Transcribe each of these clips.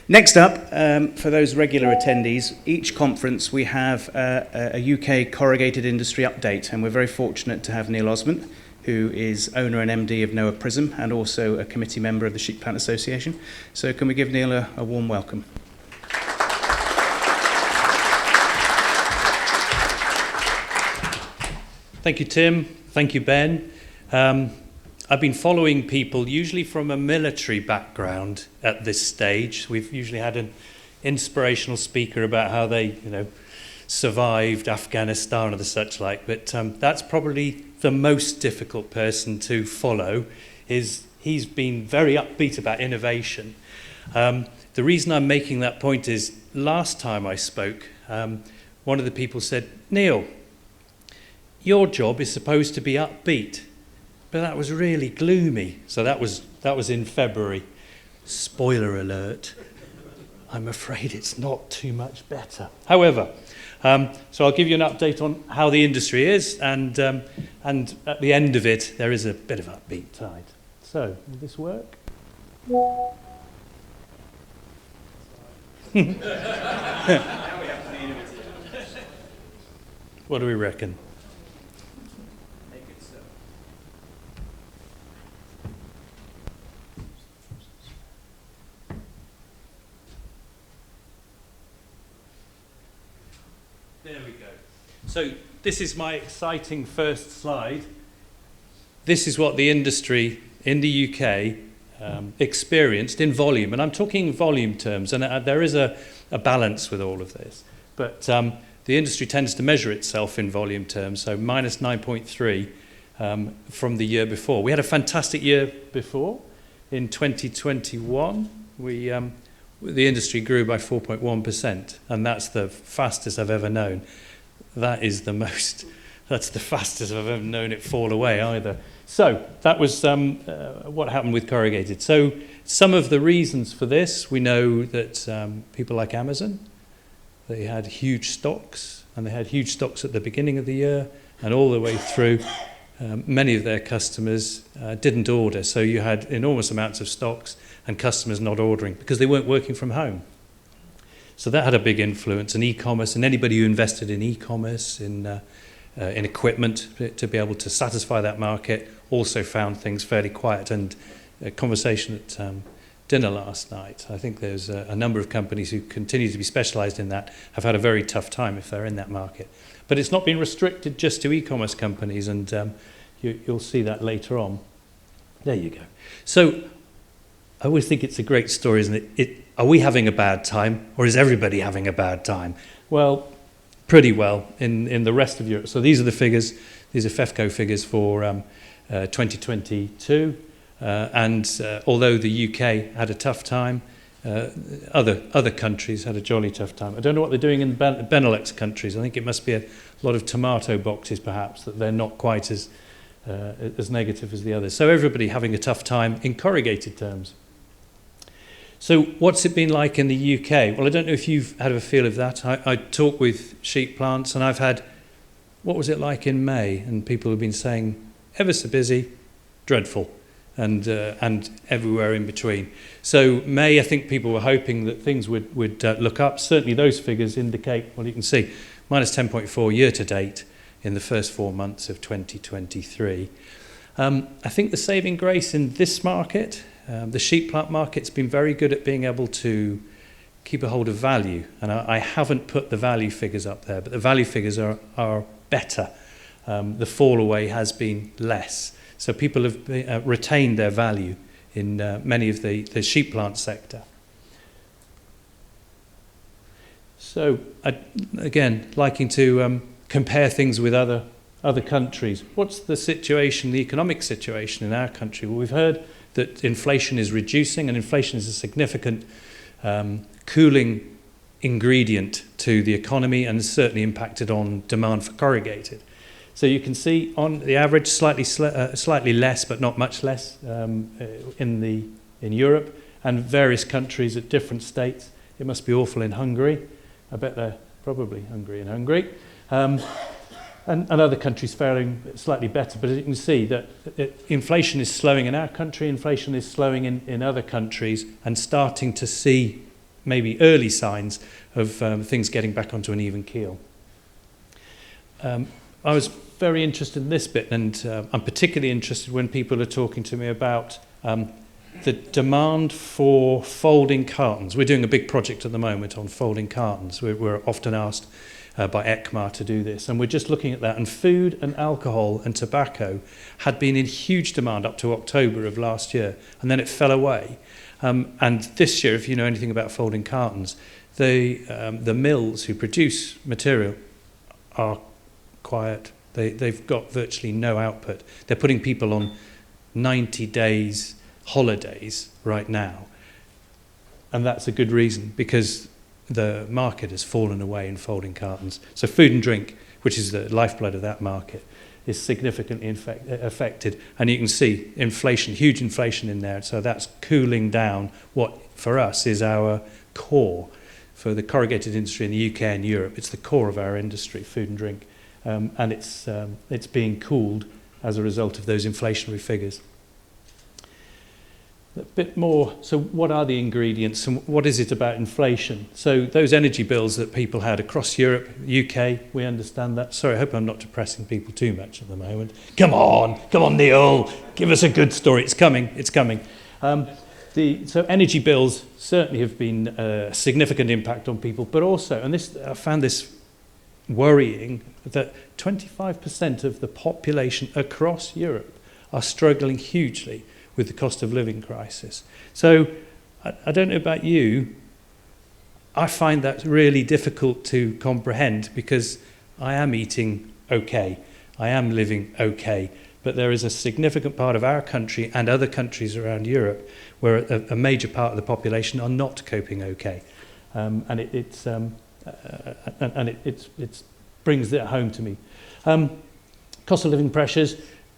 Next up, for those regular attendees, each conference we have a UK corrugated industry update, and we're very fortunate to have Neil Osment, who is owner and MD of NOA Prism and also a committee member of the Sheet Plant Association. So can we give Neil a warm welcome? Thank you, Tim. Thank you, Ben. I've been following people, usually from a military background at this stage. We've usually had an inspirational speaker about how they, survived Afghanistan or the such like. But that's probably the most difficult person to follow. He's been very upbeat about innovation. The reason I'm making that point is last time I spoke, one of the people said, Neil, your job is supposed to be upbeat. But that was really gloomy. So that was in February. Spoiler alert. I'm afraid it's not too much better. However, so I'll give you an update on how the industry is, and at the end of it, there is a bit of upbeat side. So, will this work? What do we reckon? There we go. So this is my exciting first slide. This is what the industry in the UK experienced in volume. And I'm talking volume terms, and there is a balance with all of this. But the industry tends to measure itself in volume terms, so minus 9.3 from the year before. We had a fantastic year before. In 2021, the industry grew by 4.1%, and that's the fastest I've ever known. That's the fastest I've ever known it fall away either. So that was what happened with corrugated. So some of the reasons for this, we know that people like Amazon, they had huge stocks, and they had huge stocks at the beginning of the year and all the way through. Many of their customers didn't order, so you had enormous amounts of stocks and customers not ordering because they weren't working from home. So that had a big influence, and e-commerce, and anybody who invested in e-commerce, in equipment to be able to satisfy that market, also found things fairly quiet. And a conversation at dinner last night, I think there's a number of companies who continue to be specialised in that have had a very tough time if they're in that market. But it's not been restricted just to e-commerce companies, and you'll see that later on. There you go. So I always think it's a great story, isn't it? Are we having a bad time, or is everybody having a bad time? Well, pretty well in the rest of Europe. So these are the figures. These are FEFCO figures for 2022. And although the UK had a tough time, other countries had a jolly tough time. I don't know what they're doing in Benelux countries. I think it must be a lot of tomato boxes, perhaps, that they're not quite as negative as the others. So everybody having a tough time in corrugated terms. So what's it been like in the UK? Well, I don't know if you've had a feel of that. I talk with sheet plants, and I've had, what was it like in May? And people have been saying, ever so busy, dreadful, and everywhere in between. So May, I think people were hoping that things would look up. Certainly those figures indicate, well, you can see, minus 10.4 year to date in the first 4 months of 2023. I think the saving grace in this market, the sheet plant market's been very good at being able to keep a hold of value. And I haven't put the value figures up there, but the value figures are better. The fall away has been less. So people have retained their value in many of the sheet plant sector. So again, liking to compare things with other countries. What's the situation, the economic situation in our country? Well, we've heard that inflation is reducing, and inflation is a significant cooling ingredient to the economy, and has certainly impacted on demand for corrugated. So you can see on the average, slightly less, but not much less in Europe, and various countries at different states. It must be awful in Hungary. I bet they're probably hungry in Hungary. And other countries faring slightly better. But as you can see, that inflation is slowing in our country, inflation is slowing in other countries, and starting to see maybe early signs of things getting back onto an even keel. I was very interested in this bit, and I'm particularly interested when people are talking to me about the demand for folding cartons. We're doing a big project at the moment on folding cartons. We're often asked by ECMA to do this, and we're just looking at that. And food and alcohol and tobacco had been in huge demand up to October of last year, and then it fell away. And this year, if you know anything about folding cartons, the mills who produce material are quiet. They've got virtually no output. They're putting people on 90 days holidays right now. And that's a good reason, because the market has fallen away in folding cartons. So food and drink, which is the lifeblood of that market, is significantly affected. And you can see inflation, huge inflation in there. So that's cooling down what, for us, is our core. For the corrugated industry in the UK and Europe, it's the core of our industry, food and drink. And it's being cooled as a result of those inflationary figures. A bit more, so what are the ingredients and what is it about inflation? So those energy bills that people had across Europe, UK, we understand that. Sorry, I hope I'm not depressing people too much at the moment. Come on, Neil, give us a good story. It's coming. So energy bills certainly have been a significant impact on people, but also, and this I found this worrying, that 25% of the population across Europe are struggling hugely with the cost of living crisis. So I don't know about you, I find that really difficult to comprehend, because I am eating okay, I am living okay, but there is a significant part of our country and other countries around Europe where a major part of the population are not coping okay, and it brings it home to me. Cost of living pressures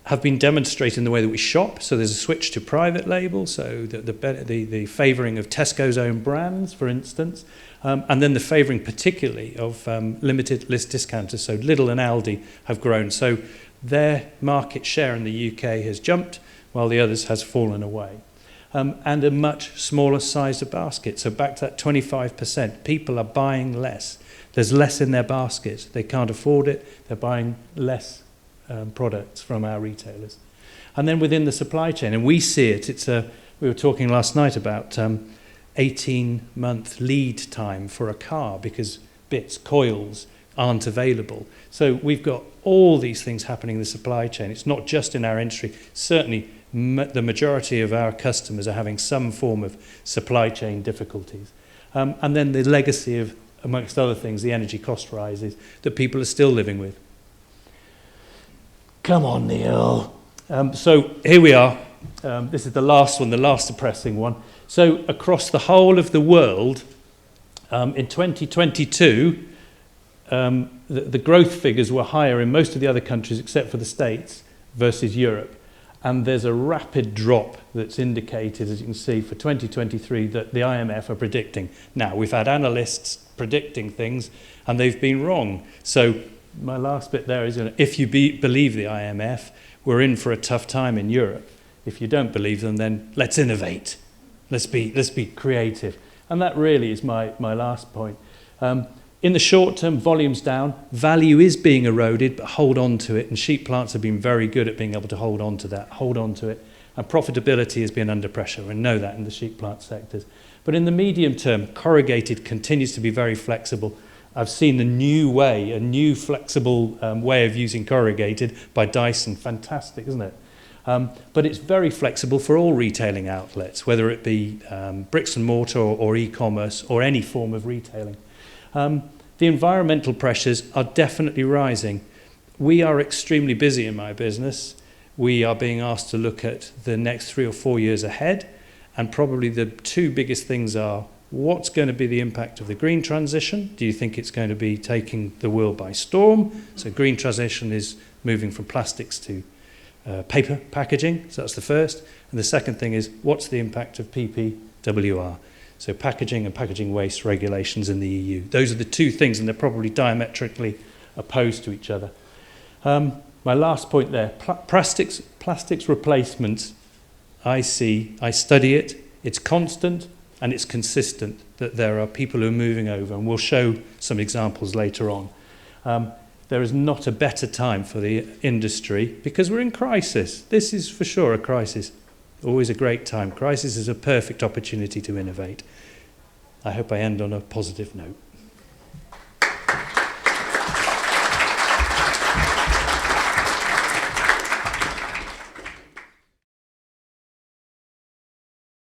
have been demonstrated in the way that we shop. So there's a switch to private label, so the favouring of Tesco's own brands, for instance, and then the favouring particularly of limited list discounters. So Lidl and Aldi have grown. So their market share in the UK has jumped, while the others has fallen away. And a much smaller size of basket. So back to that 25%, people are buying less. There's less in their basket. They can't afford it. They're buying less products from our retailers. And then within the supply chain, and we see it, we were talking last night about 18-month lead time for a car because bits, coils aren't available. So we've got all these things happening in the supply chain. It's not just in our industry. Certainly the majority of our customers are having some form of supply chain difficulties. And then the legacy of, amongst other things, the energy cost rises that people are still living with. Come on, Neil. So here we are. This is the last one, the last depressing one. So across the whole of the world, in 2022, the growth figures were higher in most of the other countries except for the States versus Europe. And there's a rapid drop that's indicated, as you can see, for 2023 that the IMF are predicting. Now, we've had analysts predicting things, and they've been wrong. So my last bit there is, if you believe the IMF, we're in for a tough time in Europe. If you don't believe them, then let's innovate. Let's be creative. And that really is my last point. In the short term, volume's down. Value is being eroded, but hold on to it. And sheep plants have been very good at being able to hold on to that, hold on to it. And profitability has been under pressure. We know that in the sheep plant sectors. But in the medium term, corrugated continues to be very flexible. I've seen a new flexible way of using corrugated by Dyson. Fantastic, isn't it? But it's very flexible for all retailing outlets, whether it be bricks and mortar or e-commerce or any form of retailing. The environmental pressures are definitely rising. We are extremely busy in my business. We are being asked to look at the next 3 or 4 years ahead, and probably the two biggest things are: what's going to be the impact of the green transition? Do you think it's going to be taking the world by storm? So green transition is moving from plastics to paper packaging. So that's the first. And the second thing is, what's the impact of PPWR? So packaging and packaging waste regulations in the EU. Those are the two things, and they're probably diametrically opposed to each other. My last point there, plastics replacement, I study it, it's constant, and it's consistent that there are people who are moving over, and we'll show some examples later on. There is not a better time for the industry because we're in crisis. This is for sure a crisis. Always a great time. Crisis is a perfect opportunity to innovate. I hope I end on a positive note.